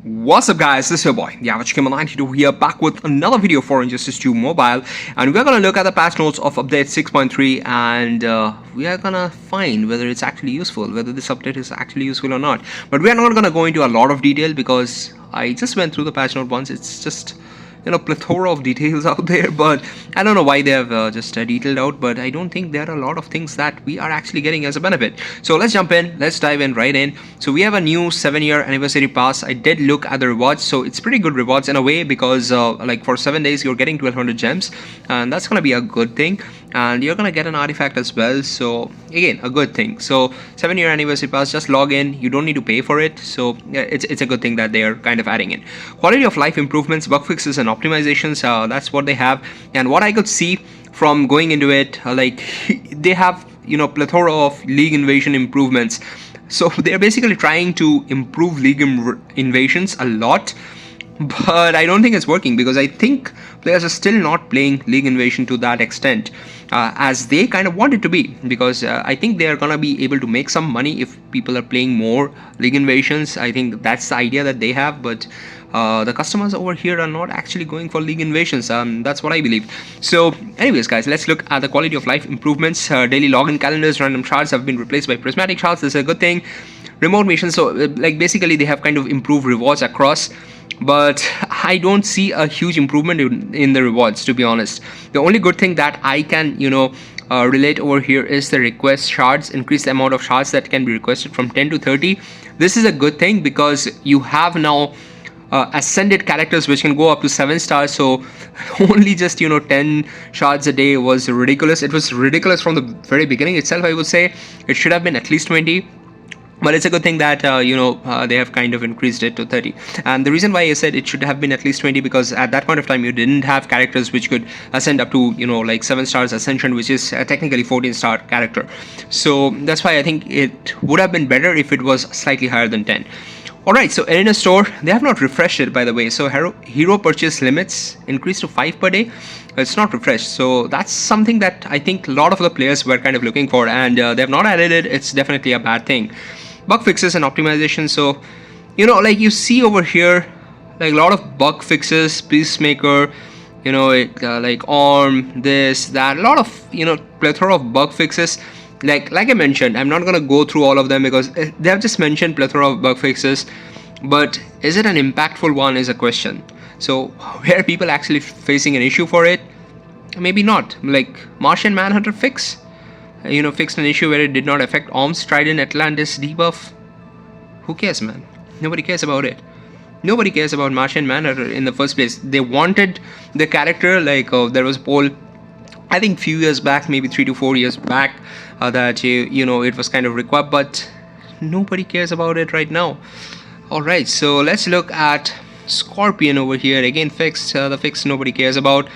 What's up guys, this is your boy, YavachKimo92 here, back with another video for Injustice 2 Mobile, and we're gonna look at the patch notes of update 6.3 and we are gonna find whether it's actually useful, whether this update is actually useful or not. But we are not gonna go into a lot of detail because I just went through the patch note once. It's just plethora of details out there, but I don't know why they have just detailed out, but I don't think there are a lot of things that we are actually getting as a benefit. So let's jump in, let's dive in right in. So we have a new 7-year anniversary pass. I did look at the rewards, so it's pretty good rewards in a way because like for 7 days you're getting 1200 gems, and that's gonna be a good thing, and you're gonna get an artifact as well, so again a good thing. So 7-year anniversary pass, just log in, you don't need to pay for it, so yeah, it's a good thing that they are kind of adding in. Quality of life improvements, bug fixes and optimizations, that's what they have. And what I could see from going into it, like they have plethora of league invasion improvements, so they're basically trying to improve league invasions a lot, but I don't think it's working because I think players are still not playing League Invasion to that extent as they kind of want it to be, because I think they are gonna be able to make some money if people are playing more League Invasions. I think that's the idea that they have, but the customers over here are not actually going for League Invasions. That's what I believe. So anyways guys, let's look at the quality of life improvements. Daily login calendars, random shards have been replaced by prismatic shards. This is a good thing. Remote missions, so like basically they have kind of improved rewards across, but I don't see a huge improvement in the rewards, to be honest. The only good thing that I can relate over here is the request shards. Increase the amount of shards that can be requested from 10 to 30. This is a good thing because you have now ascended characters which can go up to 7 stars, so only just 10 shards a day was ridiculous. It was ridiculous from the very beginning itself. I would say it should have been at least 20, but it's a good thing that they have kind of increased it to 30. And the reason why I said it should have been at least 20, because at that point of time you didn't have characters which could ascend up to like 7 stars ascension, which is technically 14-star character. So that's why I think it would have been better if it was slightly higher than 10. Alright, so Arena Store, they have not refreshed it, by the way. So hero purchase limits increased to 5 per day. It's not refreshed, so that's something that I think a lot of the players were kind of looking for, and they have not added it. It's definitely a bad thing. Bug fixes and optimization, so like you see over here, like a lot of bug fixes, Peacemaker, like ARM, this, that, a lot of plethora of bug fixes. Like I mentioned, I'm not gonna go through all of them because they have just mentioned plethora of bug fixes, but is it an impactful one is a question. So where people actually facing an issue for it? Maybe not. Like Martian Manhunter fix, fixed an issue where it did not affect ARM's Trident Atlantis debuff. Who cares, man? Nobody cares about it. Nobody cares about Martian Manhunter in the first place. They wanted the character, like there was a poll, I think few years back, maybe 3 to 4 years back, that it was kind of required, but nobody cares about it right now. Alright, so let's look at Scorpion over here. Again, fixed. The fix nobody cares about.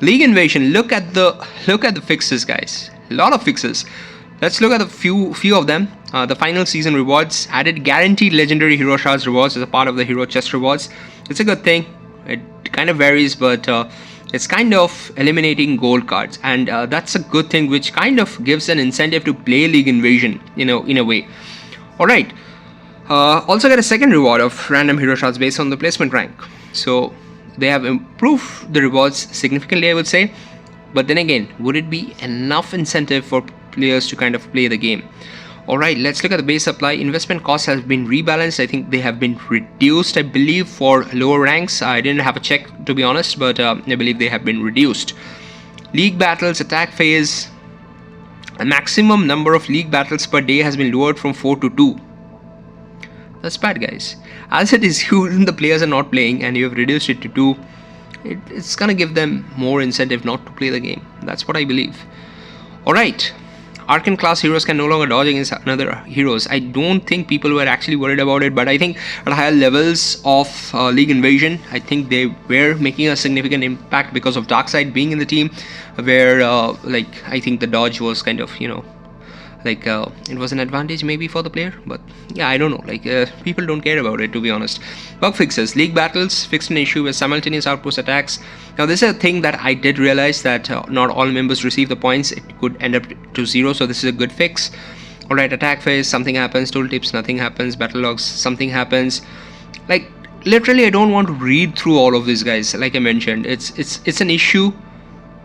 League Invasion, look at the fixes, guys. A lot of fixes. Let's look at a few of them. The final season rewards added guaranteed legendary hero shards rewards as a part of the hero chest rewards. It's a good thing. It kind of varies, but it's kind of eliminating gold cards, and that's a good thing, which kind of gives an incentive to play League Invasion, in a way. Alright, also get a second reward of random hero shards based on the placement rank. So they have improved the rewards significantly, I would say, but then again, would it be enough incentive for players to kind of play the game? Alright, let's look at the base supply. Investment costs has been rebalanced. I think they have been reduced, I believe, for lower ranks. I didn't have a check, to be honest, but I believe they have been reduced. League battles, attack phase. A maximum number of league battles per day has been lowered from 4 to 2. That's bad, guys. As it is, the players are not playing and you have reduced it to 2. It's gonna give them more incentive not to play the game. That's what I believe. Alright. Arcane class heroes can no longer dodge against another heroes. I don't think people were actually worried about it, but I think at higher levels of League Invasion, I think they were making a significant impact because of Darkseid being in the team, where like I think the dodge was kind of like it was an advantage maybe for the player, but yeah, I don't know, like people don't care about it, to be honest. Bug fixes, league battles fixed an issue with simultaneous outpost attacks. Now this is a thing that I did realize, that not all members receive the points. It could end up to 0, so this is a good fix. Alright, attack phase, something happens. Tooltips, nothing happens. Battle logs, something happens. Like literally I don't want to read through all of these, guys. Like I mentioned, it's an issue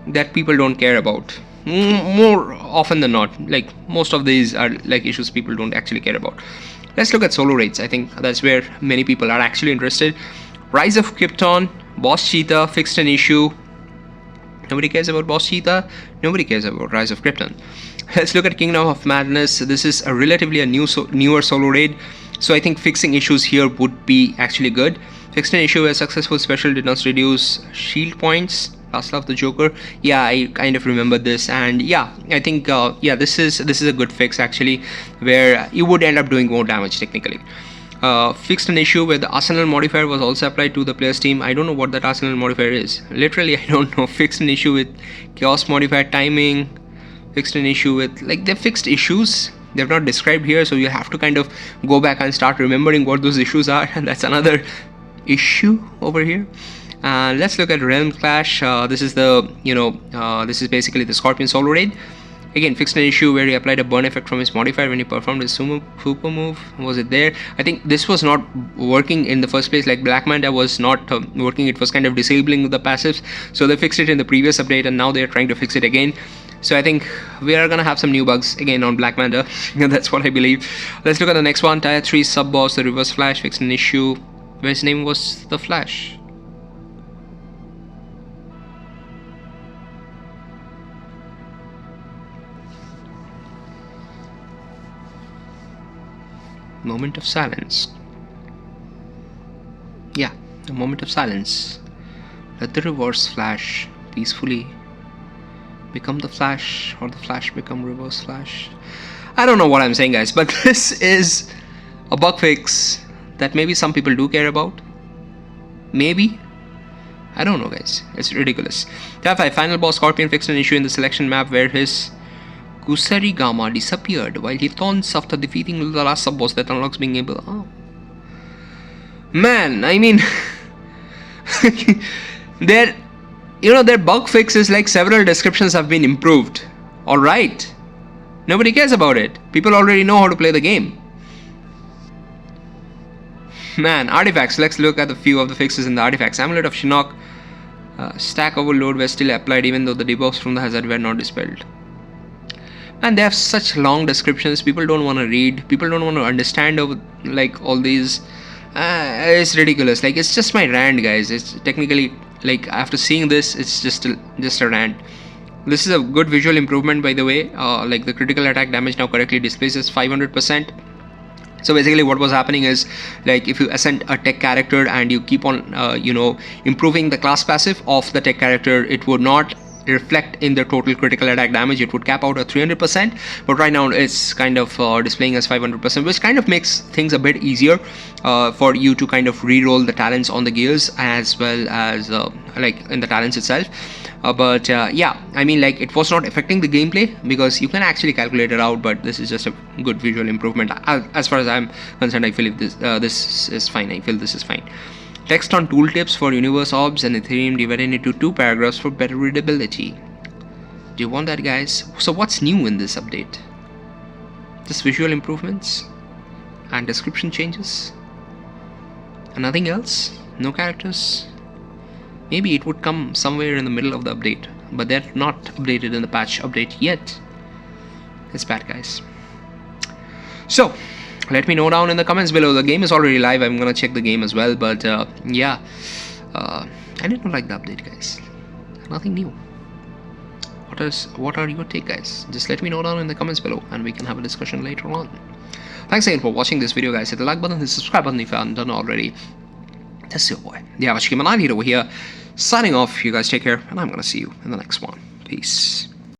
that people don't care about. More often than not, like most of these are like issues people don't actually care about. Let's look at solo raids. I think that's where many people are actually interested. Rise of Krypton, Boss Cheetah fixed an issue. Nobody cares about Boss Cheetah. Nobody cares about Rise of Krypton. Let's look at Kingdom of Madness. This is a relatively newer solo raid, so I think fixing issues here would be actually good. Fixed an issue where successful special did not reduce shield points. Last of the Joker. Yeah, I kind of remember this, and yeah, I think yeah, this is a good fix actually, where you would end up doing more damage technically. Fixed an issue where the Arsenal modifier was also applied to the player's team. I don't know what that Arsenal modifier is. Literally, I don't know. Fixed an issue with Chaos modifier timing. Fixed an issue with, like, they fixed issues. They're not described here, so you have to kind of go back and start remembering what those issues are, and that's another issue over here. Let's look at Realm Clash. This is the, this is basically the Scorpion solo raid. Again, fixed an issue where he applied a burn effect from his modifier when he performed his super move. Was it there? I think this was not working in the first place. Like Black Manta was not working. It was kind of disabling the passives. So they fixed it in the previous update, and now they're trying to fix it again. So I think we are gonna have some new bugs again on Black Manta. That's what I believe. Let's look at the next one. Tier 3 sub boss, the Reverse Flash, fixed an issue where his name was the Flash. Moment of silence. Yeah, a moment of silence. Let the Reverse Flash peacefully become the Flash, or the Flash become Reverse Flash. I don't know what I'm saying, guys, but this is a bug fix that maybe some people do care about. Maybe. I don't know, guys. It's ridiculous. Tier 5 final boss Scorpion fixed an issue in the selection map where his Kusarigama disappeared while he taunts after defeating the last sub-boss that unlocks being able... Oh. Man, I mean... their bug fixes, like several descriptions have been improved. Alright. Nobody cares about it. People already know how to play the game. Man, artifacts. Let's look at a few of the fixes in the artifacts. Amulet of Shinnok. Stack overload were still applied even though the debuffs from the hazard were not dispelled. And they have such long descriptions. People don't want to read. People don't want to understand like all these. It's ridiculous. Like, it's just my rant, guys. It's technically, like, after seeing this, it's just a rant. This is a good visual improvement, by the way. Like, the critical attack damage now correctly displays as 500%. So basically what was happening is, like, if you ascend a tech character and you keep on improving the class passive of the tech character, it would not reflect in the total critical attack damage. It would cap out at 300%, but right now it's kind of displaying as 500%, which kind of makes things a bit easier for you to kind of re-roll the talents on the gears as well as like in the talents itself. But yeah, I mean, like, it was not affecting the gameplay because you can actually calculate it out, but this is just a good visual improvement. As far as I'm concerned, I feel this is fine. I feel this is fine. Text on tooltips for Universe Orbs and Ethereum divided into 2 paragraphs for better readability. Do you want that, guys? So what's new in this update? Just visual improvements and description changes and nothing else? No characters? Maybe it would come somewhere in the middle of the update, but they're not updated in the patch update yet. It's bad, guys. So let me know down in the comments below. The game is already live. I'm gonna check the game as well, but yeah, I didn't like the update, guys. Nothing new. What are your take, guys? Just let me know down in the comments below and we can have a discussion later on. Thanks again for watching this video, guys. Hit the like button, hit the subscribe button if you haven't done already. That's your boy, the Average Gamer 9 over here, signing off. You guys take care, and I'm gonna see you in the next one. Peace.